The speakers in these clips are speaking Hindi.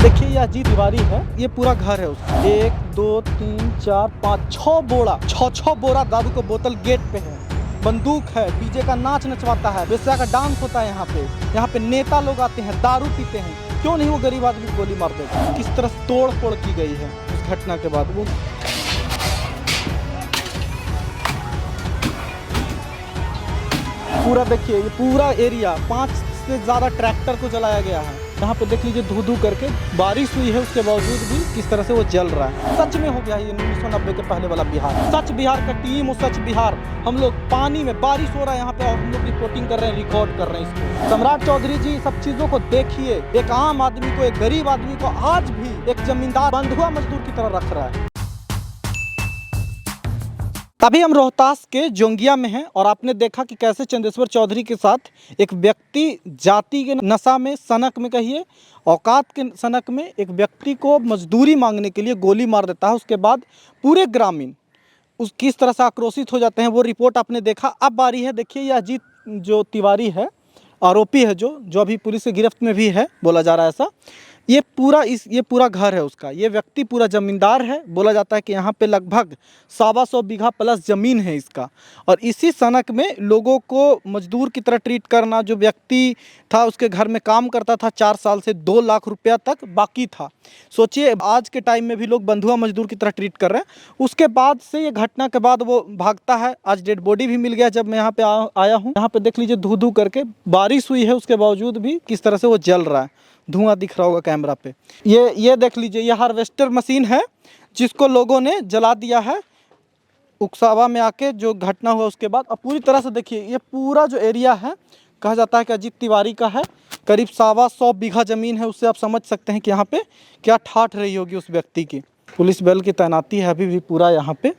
देखिए यह जी दीवारी है, ये पूरा घर है उसका। 1 2 3 4 5 6 बोरा, छह बोरा दारू का बोतल गेट पे है। बंदूक है, डीजे का नाच नचवाता है, बेस्या का डांस होता है यहाँ पे नेता लोग आते हैं, दारू पीते हैं। क्यों नहीं वो गरीब आदमी को गोली मार देगा? किस तरह तोड़ फोड़ की गई है उस घटना के बाद। वो पूरा देखिए, ये पूरा एरिया 5 से ज़्यादा ट्रैक्टर को जलाया गया है। यहाँ पे देख लीजिए धू करके बारिश हुई है, उसके बावजूद भी किस तरह से वो जल रहा है। सच में हो गया है ये 1990 के पहले वाला बिहार। सच बिहार का टीम और सच बिहार। हम लोग पानी में, बारिश हो रहा है यहाँ पे और हम लोग रिपोर्टिंग कर रहे हैं, रिकॉर्ड कर रहे हैं इसको। सम्राट चौधरी जी सब चीज़ों को देखिए। एक आम आदमी को, एक गरीब आदमी को आज भी एक जमींदार बंधुआ मजदूर की तरह रख रहा है। अभी हम रोहतास के जोंगिया में हैं और आपने देखा कि कैसे चंदेश्वर चौधरी के साथ एक व्यक्ति जाति के नशा में, सनक में कहिए, औकात के सनक में एक व्यक्ति को मजदूरी मांगने के लिए गोली मार देता है। उसके बाद पूरे ग्रामीण उस किस तरह से आक्रोशित हो जाते हैं, वो रिपोर्ट आपने देखा। अब बारी है, देखिए यह अजीत जो तिवारी है, आरोपी है, जो अभी पुलिस की गिरफ्त में भी है, बोला जा रहा है ऐसा। ये पूरा घर है उसका। ये व्यक्ति पूरा ज़मींदार है। बोला जाता है कि यहाँ पे लगभग 125 बीघा प्लस ज़मीन है इसका। और इसी सनक में लोगों को मजदूर की तरह ट्रीट करना। जो व्यक्ति था उसके घर में काम करता था 4 साल से, 2 लाख रुपया तक बाकी था। सोचिए आज के टाइम में भी लोग बंधुआ मजदूर की तरह ट्रीट कर रहे हैं। उसके बाद से ये घटना के बाद वो भागता है। आज डेड बॉडी भी मिल गया जब मैं यहाँ पे आया हूँ। यहाँ पे देख लीजिए धू करके बारिश हुई है, उसके बावजूद भी किस तरह से वो जल रहा है। धुआं दिख रहा होगा कैमरा पे। ये देख लीजिए, ये हार्वेस्टर मशीन है जिसको लोगों ने जला दिया है उकसावा में आके, जो घटना हुआ उसके बाद। अब पूरी तरह से देखिए, ये पूरा जो एरिया है कहा जाता है कि अजीत तिवारी का है। करीब 125 बीघा ज़मीन है। उससे आप समझ सकते हैं कि यहाँ पे क्या ठाठ रही होगी उस व्यक्ति की। पुलिस बल की तैनाती है अभी भी पूरा यहाँ पे,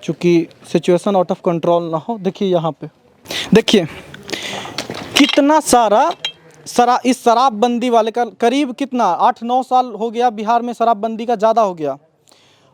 चूँकि सिचुएशन आउट ऑफ कंट्रोल ना हो। देखिए यहाँ पे देखिए कितना सारा इस शराबबंदी वाले का करीब कितना 8-9 साल हो गया बिहार में, शराबबंदी का ज़्यादा हो गया।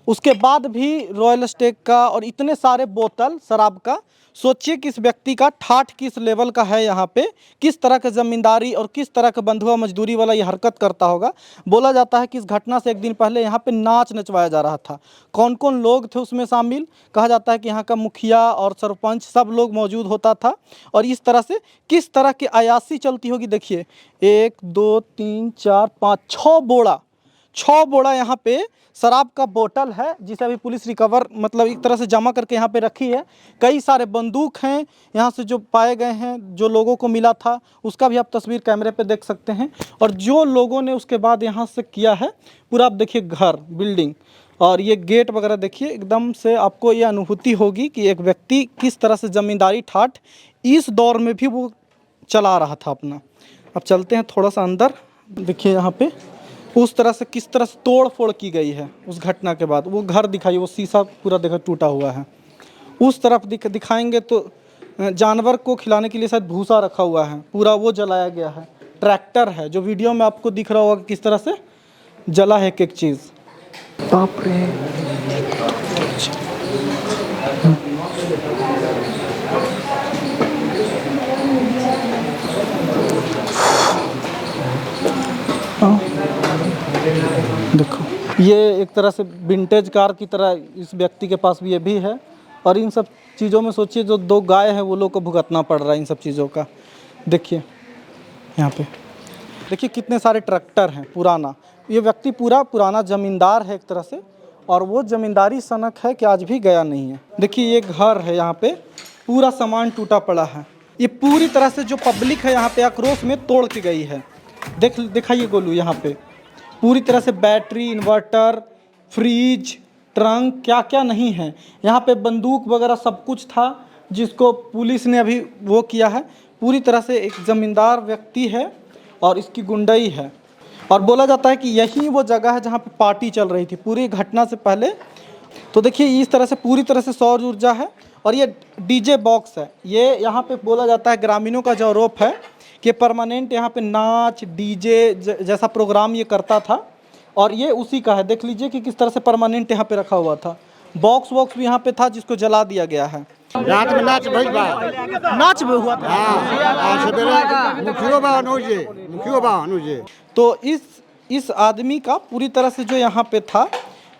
उसके बाद भी रॉयल स्टेक का और इतने सारे बोतल शराब का। सोचिए कि इस व्यक्ति का ठाठ किस लेवल का है यहाँ पे, किस तरह का ज़मींदारी और किस तरह का बंधुआ मजदूरी वाला ये हरकत करता होगा। बोला जाता है कि इस घटना से एक दिन पहले यहाँ पे नाच नचवाया जा रहा था। कौन कौन लोग थे उसमें शामिल? कहा जाता है कि यहाँ का मुखिया और सरपंच सब लोग मौजूद होता था। और इस तरह से किस तरह की अयासी चलती होगी देखिए। 1 2 3 4 5 6 बोरा यहाँ पे शराब का बोतल है, जिसे अभी पुलिस रिकवर मतलब एक तरह से जमा करके यहाँ पे रखी है। कई सारे बंदूक हैं यहाँ से जो पाए गए हैं, जो लोगों को मिला था उसका भी आप तस्वीर कैमरे पे देख सकते हैं। और जो लोगों ने उसके बाद यहाँ से किया है पूरा, आप देखिए घर, बिल्डिंग और ये गेट वगैरह देखिए। एकदम से आपको ये अनुभूति होगी कि एक व्यक्ति किस तरह से ज़मींदारी ठाठ इस दौर में भी वो चला रहा था अपना। अब चलते हैं थोड़ा सा अंदर। देखिए यहाँ पे उस तरह से किस तरह से तोड़ फोड़ की गई है उस घटना के बाद। वो घर दिखाइए, वो शीशा पूरा देखो टूटा हुआ है। उस तरफ दिखाएंगे तो जानवर को खिलाने के लिए शायद भूसा रखा हुआ है, पूरा वो जलाया गया है। ट्रैक्टर है जो वीडियो में आपको दिख रहा होगा किस तरह से जला है एक चीज़। बाप रे, देखो ये एक तरह से विंटेज कार की तरह इस व्यक्ति के पास भी ये भी है। और इन सब चीज़ों में सोचिए जो 2 गाय हैं वो लोग को भुगतना पड़ रहा है इन सब चीज़ों का। देखिए यहाँ पे देखिए कितने सारे ट्रैक्टर हैं पुराना। ये व्यक्ति पूरा पुराना ज़मींदार है एक तरह से, और वो ज़मींदारी सनक है कि आज भी गया नहीं है। देखिए ये घर है, यहाँ पे पूरा सामान टूटा पड़ा है। ये पूरी तरह से जो पब्लिक है यहाँ पे आक्रोश में तोड़ के गई है। दिखाइए गोलू, यहाँ पे पूरी तरह से बैटरी, इन्वर्टर, फ्रिज, ट्रंक, क्या क्या नहीं है। यहाँ पे बंदूक वगैरह सब कुछ था जिसको पुलिस ने अभी वो किया है। पूरी तरह से एक ज़मींदार व्यक्ति है और इसकी गुंडई है। और बोला जाता है कि यही वो जगह है जहाँ पे पार्टी चल रही थी पूरी घटना से पहले। तो देखिए इस तरह से पूरी तरह से सौर ऊर्जा है। और ये डीजे बॉक्स है। ये यहाँ पे बोला जाता है ग्रामीणों का जो आरोप है कि परमानेंट यहाँ पे नाच डीजे जैसा प्रोग्राम ये करता था, और ये उसी का है। देख लीजिए कि किस तरह से परमानेंट यहाँ पे रखा हुआ था। बॉक्स भी यहाँ पे था जिसको जला दिया गया है। रात में नाच भइल बा, नाच भी हुआ था। हाँ, सवेरे मुखियो बा अनुजे। तो इस इस आदमी का पूरी तरह से जो यहाँ पे था,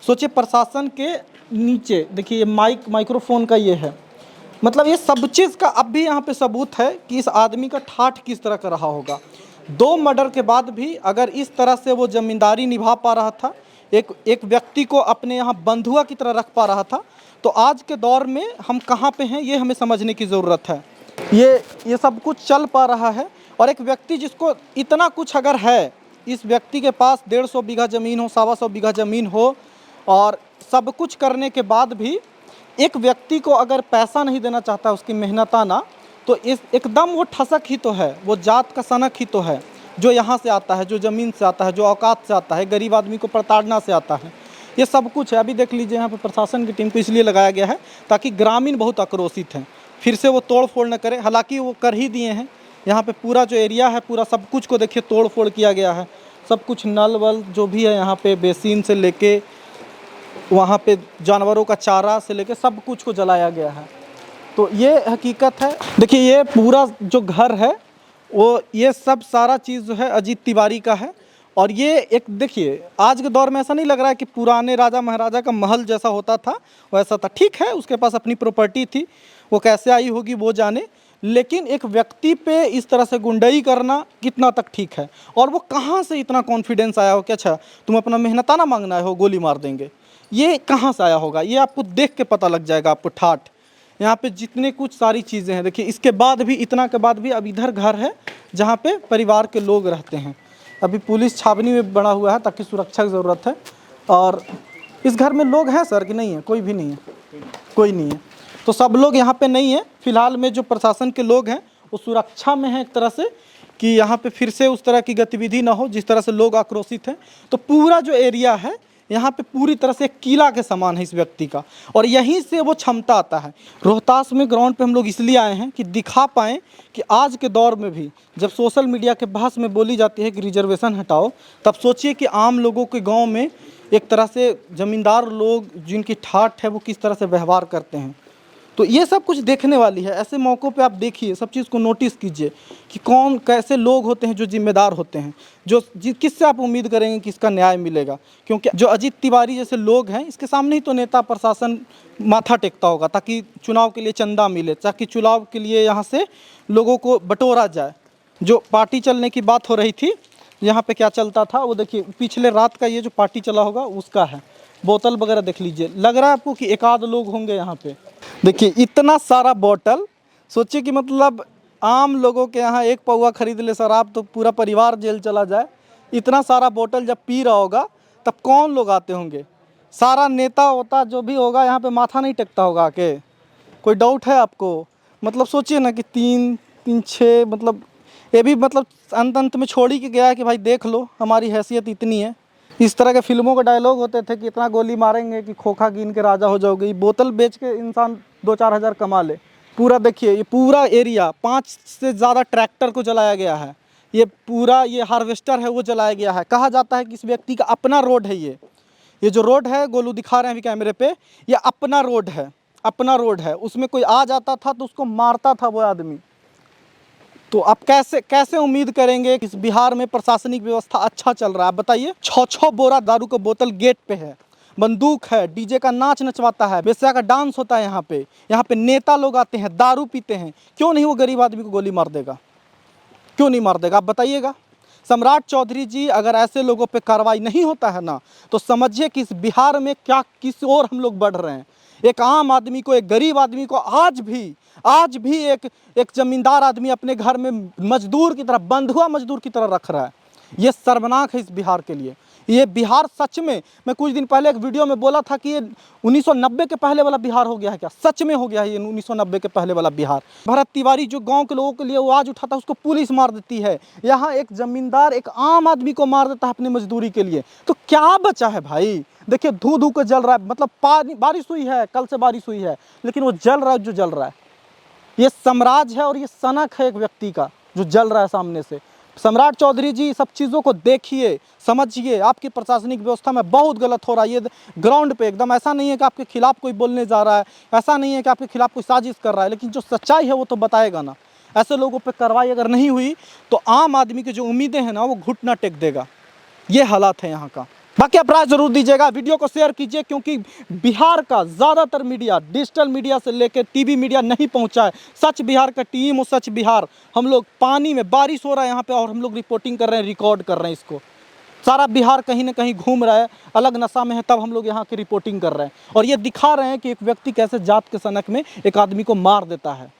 सोचिए प्रशासन के नीचे देखिए ये माइक्रोफोन का ये है, मतलब ये सब चीज़ का अब भी यहाँ पे सबूत है कि इस आदमी का ठाठ किस तरह का रहा होगा। 2 मर्डर के बाद भी अगर इस तरह से वो ज़मींदारी निभा पा रहा था, एक व्यक्ति को अपने यहाँ बंधुआ की तरह रख पा रहा था, तो आज के दौर में हम कहाँ पे हैं ये हमें समझने की ज़रूरत है। ये सब कुछ चल पा रहा है, और एक व्यक्ति जिसको इतना कुछ अगर है, इस व्यक्ति के पास 150 बीघा ज़मीन हो, 125 बीघा ज़मीन हो, और सब कुछ करने के बाद भी एक व्यक्ति को अगर पैसा नहीं देना चाहता उसकी मेहनताना, तो इस एकदम वो ठसक ही तो है, वो जात का सनक ही तो है, जो यहाँ से आता है, जो ज़मीन से आता है, जो औकात से आता है, गरीब आदमी को प्रताड़ना से आता है। ये सब कुछ है। अभी देख लीजिए यहाँ पे प्रशासन की टीम को इसलिए लगाया गया है ताकि ग्रामीण बहुत आक्रोशित हैं, फिर से वो तोड़ फोड़ न करे। हालांकि वो कर ही दिए हैं। यहाँ पे पूरा जो एरिया है, पूरा सब कुछ को देखिए तोड़ फोड़ किया गया है। सब कुछ नल वल जो भी है यहाँ पे, बेसिन से लेके वहाँ पे जानवरों का चारा से लेके सब कुछ को जलाया गया है। तो ये हकीकत है। देखिए ये पूरा जो घर है वो, ये सब सारा चीज़ जो है अजीत तिवारी का है। और ये एक देखिए आज के दौर में ऐसा नहीं लग रहा है कि पुराने राजा महाराजा का महल जैसा होता था वैसा था। ठीक है, उसके पास अपनी प्रॉपर्टी थी, वो कैसे आई होगी वो जाने, लेकिन एक व्यक्ति पे इस तरह से गुंडई करना कितना तक ठीक है? और वो कहाँ से इतना कॉन्फिडेंस आया हो कि अच्छा तुम अपना मेहनताना मांगना है हो, गोली मार देंगे? ये कहाँ से आया होगा? ये आपको देख के पता लग जाएगा आपको ठाठ। यहाँ पे जितने कुछ सारी चीज़ें हैं, देखिए इसके बाद भी, इतना के बाद भी अब इधर घर है जहाँ पे परिवार के लोग रहते हैं। अभी पुलिस छावनी में बना हुआ है ताकि सुरक्षा की ज़रूरत है। और इस घर में लोग हैं सर कि नहीं है? कोई भी नहीं है, कोई नहीं है। तो सब लोग यहाँ पे नहीं है फिलहाल में। जो प्रशासन के लोग हैं वो सुरक्षा में हैं एक तरह से, कि यहाँ पे फिर से उस तरह की गतिविधि ना हो जिस तरह से लोग आक्रोशित हैं। तो पूरा जो एरिया है यहाँ पे पूरी तरह से एक किला के समान है इस व्यक्ति का, और यहीं से वो क्षमता आता है। रोहतास में ग्राउंड पे हम लोग इसलिए आए हैं कि दिखा पाएँ कि आज के दौर में भी जब सोशल मीडिया के बहस में बोली जाती है कि रिजर्वेशन हटाओ, तब सोचिए कि आम लोगों के गांव में एक तरह से ज़मींदार लोग जिनकी ठाठ है वो किस तरह से व्यवहार करते हैं। तो ये सब कुछ देखने वाली है। ऐसे मौक़ों पे आप देखिए, सब चीज़ को नोटिस कीजिए कि कौन कैसे लोग होते हैं जो जिम्मेदार होते हैं, जो किससे आप उम्मीद करेंगे कि इसका न्याय मिलेगा। क्योंकि जो अजीत तिवारी जैसे लोग हैं, इसके सामने ही तो नेता प्रशासन माथा टेकता होगा ताकि चुनाव के लिए चंदा मिले, ताकि चुनाव के लिए यहाँ से लोगों को बटोरा जाए। जो पार्टी चलने की बात हो रही थी, यहाँ पे क्या चलता था वो देखिए, पिछले रात का ये जो पार्टी चला होगा उसका है। बोतल वगैरह देख लीजिए, लग रहा है आपको कि एक आध लोग होंगे यहाँ पे। देखिए इतना सारा बोतल, सोचिए कि मतलब आम लोगों के यहाँ एक पौवा खरीद ले शराब तो पूरा परिवार जेल चला जाए। इतना सारा बोतल जब पी रहा होगा तब कौन लोग आते होंगे? सारा नेता होता जो भी होगा यहाँ पे माथा नहीं टेकता होगा के? कोई डाउट है आपको? मतलब सोचिए ना कि 3-6 मतलब ये भी मतलब अंत में छोड़ ही के गया है कि भाई देख लो हमारी हैसियत इतनी है। इस तरह के फिल्मों के डायलॉग होते थे कि इतना गोली मारेंगे कि खोखा गिन के राजा हो जाओगे। बोतल बेच के इंसान 2-4 हज़ार कमा ले। पूरा देखिए ये पूरा एरिया, 5 से ज़्यादा ट्रैक्टर को जलाया गया है। ये पूरा ये हार्वेस्टर है वो जलाया गया है। कहा जाता है कि इस व्यक्ति का अपना रोड है। ये जो रोड है गोलू दिखा रहे हैं अभी कैमरे पे, ये अपना रोड है, अपना रोड है। उसमें कोई आ जाता था तो उसको मारता था वो आदमी। तो आप कैसे उम्मीद करेंगे कि इस बिहार में प्रशासनिक व्यवस्था अच्छा चल रहा है? बताइए। 6-6 बोरा दारू का बोतल गेट पे है, बंदूक है, डीजे का नाच नचवाता है, बेस्या का डांस होता है। यहाँ पे नेता लोग आते हैं, दारू पीते हैं। क्यों नहीं वो गरीब आदमी को गोली मार देगा? क्यों नहीं मार देगा? आप बताइएगा। सम्राट चौधरी जी, अगर ऐसे लोगों पे कार्रवाई नहीं होता है ना, तो समझिए कि इस बिहार में क्या किस ओर हम लोग बढ़ रहे हैं। एक आम आदमी को, एक गरीब आदमी को आज भी एक जमींदार आदमी अपने घर में मजदूर की तरह, बंधुआ मजदूर की तरह रख रहा है। ये शर्मनाक है इस बिहार के लिए। ये बिहार सच में, मैं कुछ दिन पहले एक वीडियो में बोला था कि ये 1990 के पहले वाला बिहार हो गया है क्या? सच में हो गया है ये 1990 के पहले वाला बिहार। भरत तिवारी जो गांव के लोगों के लिए आवाज़ उठाता है उसको पुलिस मार देती है। यहाँ एक जमींदार एक आम आदमी को मार देता है अपनी मजदूरी के लिए। तो क्या बचा है भाई? देखिए धू के जल रहा है। मतलब बारिश हुई है, कल से बारिश हुई है, लेकिन वो जल रहा है जो जल रहा है। ये साम्राज्य है और ये सनक है एक व्यक्ति का जो जल रहा है सामने से। सम्राट चौधरी जी सब चीज़ों को देखिए, समझिए। आपकी प्रशासनिक व्यवस्था में बहुत गलत हो रहा है। ये ग्राउंड पे एकदम ऐसा नहीं है कि आपके खिलाफ कोई बोलने जा रहा है, ऐसा नहीं है कि आपके खिलाफ कोई साजिश कर रहा है, लेकिन जो सच्चाई है वो तो बताएगा ना। ऐसे लोगों पे कार्रवाई अगर नहीं हुई तो आम आदमी की जो उम्मीदें हैं ना वो घुटना टेक देगा। ये हालात है यहाँ का। बाकी आप राय जरूर दीजिएगा, वीडियो को शेयर कीजिए, क्योंकि बिहार का ज़्यादातर मीडिया, डिजिटल मीडिया से लेकर टीवी मीडिया नहीं पहुँचा है। सच बिहार का टीम और सच बिहार, हम लोग पानी में, बारिश हो रहा है यहाँ पे और हम लोग रिपोर्टिंग कर रहे हैं, रिकॉर्ड कर रहे हैं इसको। सारा बिहार कहीं ना कहीं घूम रहा है, अलग नशा में है, तब हम लोग यहाँ की रिपोर्टिंग कर रहे हैं और ये दिखा रहे हैं कि एक व्यक्ति कैसे जात के सनक में एक आदमी को मार देता है।